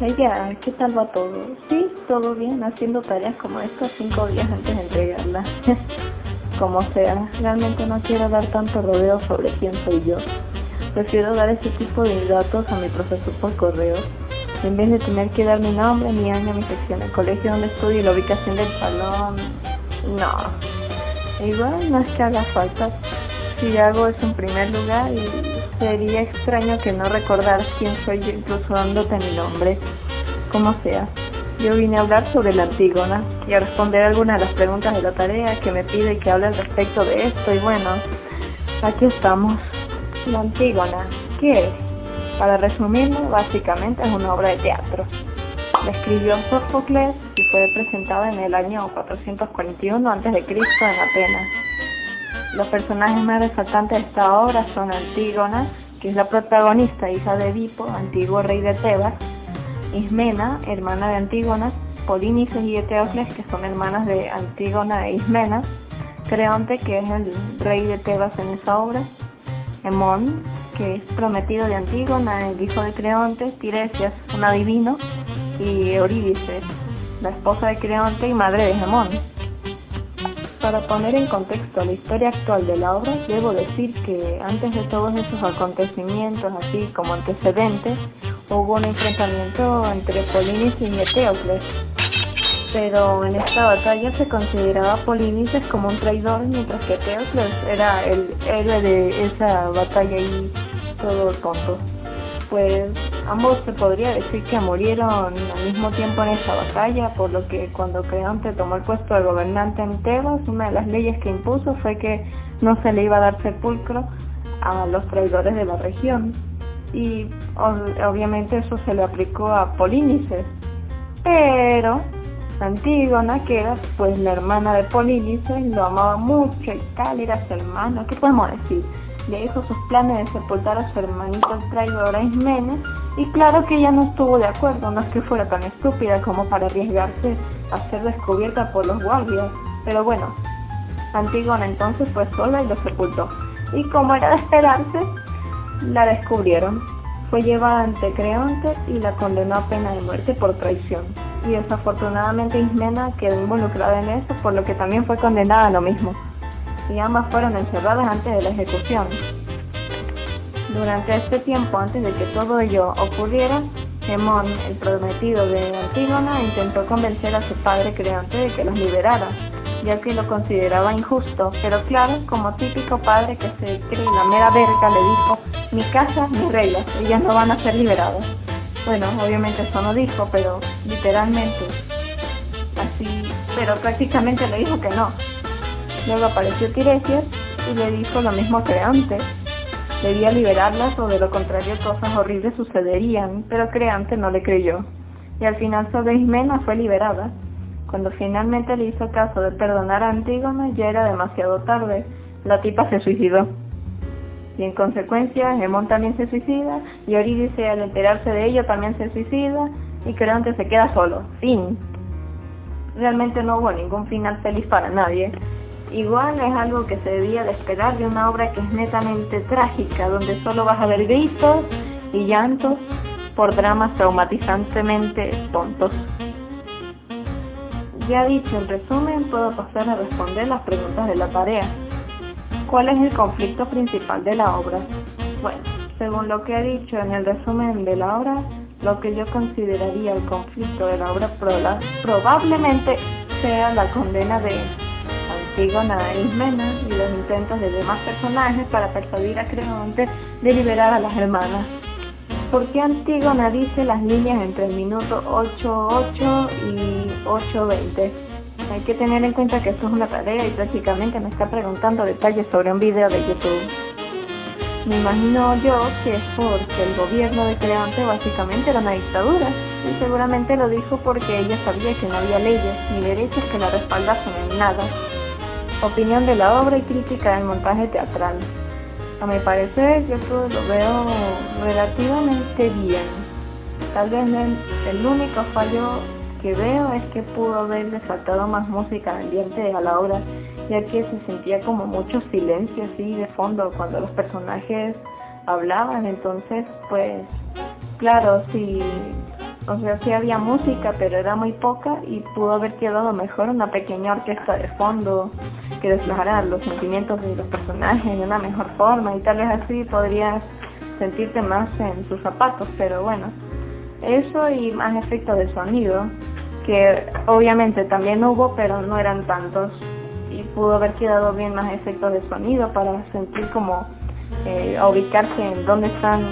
Ella, ¿qué tal va todo? Sí, todo bien, haciendo tareas como estas 5 días antes de entregarlas. Como sea, realmente no quiero dar tanto rodeo sobre quién soy yo. Prefiero dar ese tipo de datos a mi profesor por correo, en vez de tener que dar mi nombre, mi año, mi sección, el colegio donde estudio y la ubicación del salón. No, igual no es que haga falta. Si hago eso en primer lugar, y sería extraño que no recordar quién soy yo incluso dándote mi nombre. Como sea, yo vine a hablar sobre la Antígona y a responder algunas de las preguntas de la tarea que me pide que hable al respecto de esto, y bueno, aquí estamos. La Antígona, ¿qué es? Para resumirlo, básicamente es una obra de teatro. La escribió Sófocles y fue presentada en el año 441 a.C. en Atenas. Los personajes más resaltantes de esta obra son Antígona, que es la protagonista, hija de Edipo, antiguo rey de Tebas; Ismena, hermana de Antígona; Polinices y Eteocles, que son hermanas de Antígona e Ismena; Creonte, que es el rey de Tebas en esa obra; Hemón, que es prometido de Antígona, el hijo de Creonte; Tiresias, un adivino; y Eurídice, la esposa de Creonte y madre de Hemón. Para poner en contexto la historia actual de la obra, debo decir que antes de todos esos acontecimientos, así como antecedentes, hubo un enfrentamiento entre Polinices y Eteocles. Pero en esta batalla se consideraba a Polinices como un traidor, mientras que Eteocles era el héroe de esa batalla y todo tonto. Pues ambos se podría decir que murieron al mismo tiempo en esa batalla, por lo que cuando Creonte tomó el puesto de gobernante en Tebas, una de las leyes que impuso fue que no se le iba a dar sepulcro a los traidores de la región. Y obviamente eso se le aplicó a Polinices. Pero Antígona, que era pues la hermana de Polinices, lo amaba mucho y tal, era su hermano, ¿qué podemos decir? Le hizo sus planes de sepultar a su hermanito el traidor a Ismene, y claro que ella no estuvo de acuerdo, no es que fuera tan estúpida como para arriesgarse a ser descubierta por los guardias. Pero bueno, Antígona entonces fue sola y lo sepultó, y como era de esperarse, la descubrieron. Fue llevada ante Creonte y la condenó a pena de muerte por traición, y desafortunadamente Ismena quedó involucrada en eso, por lo que también fue condenada a lo mismo, y ambas fueron encerradas antes de la ejecución. Durante este tiempo, antes de que todo ello ocurriera, Hemón, el prometido de Antígona, intentó convencer a su padre Creonte de que los liberara, ya que lo consideraba injusto, pero claro, como típico padre que se cree la mera verga, le dijo: mi casa, mis reglas, ellas no van a ser liberadas. Bueno, obviamente eso no dijo, pero literalmente así, pero prácticamente le dijo que no. Luego apareció Tiresias y le dijo lo mismo a Creonte: debía liberarlas o de lo contrario cosas horribles sucederían, pero Creonte no le creyó, y al final solo Ismena fue liberada. Cuando finalmente le hizo caso de perdonar a Antígona, ya era demasiado tarde, la tipa se suicidó. Y en consecuencia, Hemón también se suicida, y Eurídice, al enterarse de ello, también se suicida, y Creonte se queda solo. Fin. Realmente no hubo ningún final feliz para nadie. Igual es algo que se debía de esperar de una obra que es netamente trágica, donde solo vas a ver gritos y llantos por dramas traumatizantemente tontos. Ya dicho en resumen, puedo pasar a responder las preguntas de la tarea. ¿Cuál es el conflicto principal de la obra? Bueno, según lo que he dicho en el resumen de la obra, lo que yo consideraría el conflicto de la obra probablemente sea la condena de Antígona e Ismena y los intentos de demás personajes para persuadir a Creonte de liberar a las hermanas. ¿Por qué Antígona dice las líneas entre el minuto 8:08 y 8:20? Hay que tener en cuenta que esto es una tarea y prácticamente me está preguntando detalles sobre un video de YouTube. Me imagino yo que es porque el gobierno de Creonte básicamente era una dictadura, y seguramente lo dijo porque ella sabía que no había leyes ni derechos que la respaldasen en nada. Opinión de la obra y crítica del montaje teatral. A mi parecer, yo todo lo veo relativamente bien. Tal vez el único fallo que veo es que pudo haberle faltado más música ambiente a la obra, ya que se sentía como mucho silencio así de fondo cuando los personajes hablaban. Entonces, pues, claro, si O sea, sí había música, pero era muy poca y pudo haber quedado mejor una pequeña orquesta de fondo que desplazara los sentimientos de los personajes de una mejor forma y tal vez así podrías sentirte más en tus zapatos, pero bueno, eso y más efectos de sonido, que obviamente también hubo, pero no eran tantos y pudo haber quedado bien más efectos de sonido para sentir como ubicarse en dónde están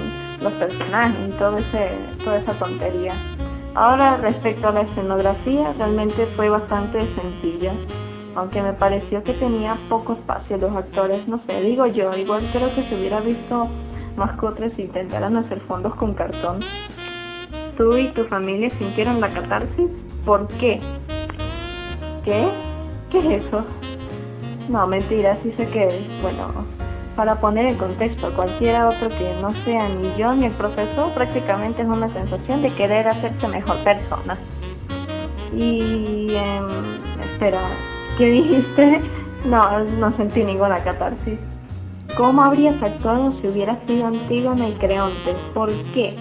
los personajes y toda esa tontería. Ahora, respecto a la escenografía, realmente fue bastante sencilla, aunque me pareció que tenía poco espacio los actores, no sé, digo yo, igual creo que se hubiera visto más cutre si intentaran hacer fondos con cartón. ¿Tú y tu familia sintieron la catarsis? ¿Por qué? ¿Qué? ¿Qué es eso? No, mentira, sí sé que es, bueno, para poner en contexto, cualquiera otro que no sea ni yo ni el profesor, prácticamente es una sensación de querer hacerse mejor persona. Y, espera, ¿qué dijiste? No sentí ninguna catarsis. ¿Cómo habrías actuado si hubieras sido Antígona y Creonte? ¿Por qué?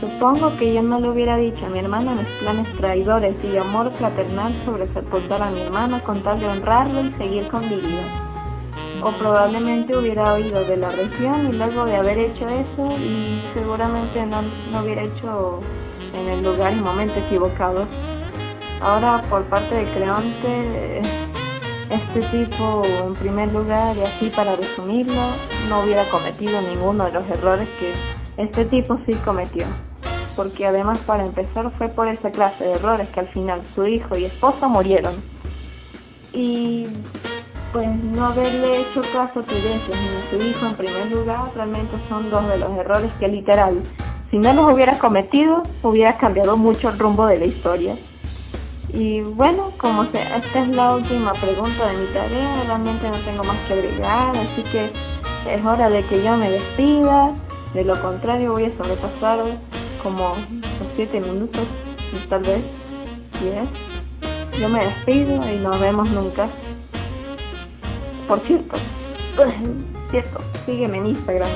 Supongo que yo no le hubiera dicho a mi hermana mis planes traidores y amor fraternal sobre sepultar a mi hermana con tal de honrarlo y seguir con mi vida. O probablemente hubiera huido de la región y luego de haber hecho eso y seguramente no hubiera hecho en el lugar y momento equivocados. Ahora, por parte de Creonte, este tipo, en primer lugar, y así para resumirlo, no hubiera cometido ninguno de los errores que este tipo sí cometió. Porque además, para empezar, fue por esa clase de errores que al final su hijo y esposa murieron. Y pues no haberle hecho caso a Tiresias ni a su hijo en primer lugar, realmente son dos de los errores que literal, si no los hubiera cometido, hubiera cambiado mucho el rumbo de la historia. Y bueno, como sea, esta es la última pregunta de mi tarea, realmente no tengo más que agregar, así que es hora de que yo me despida, de lo contrario voy a sobrepasar como los 7 minutos, tal vez 10. Yo me despido y nos vemos nunca. Por cierto, sígueme en Instagram.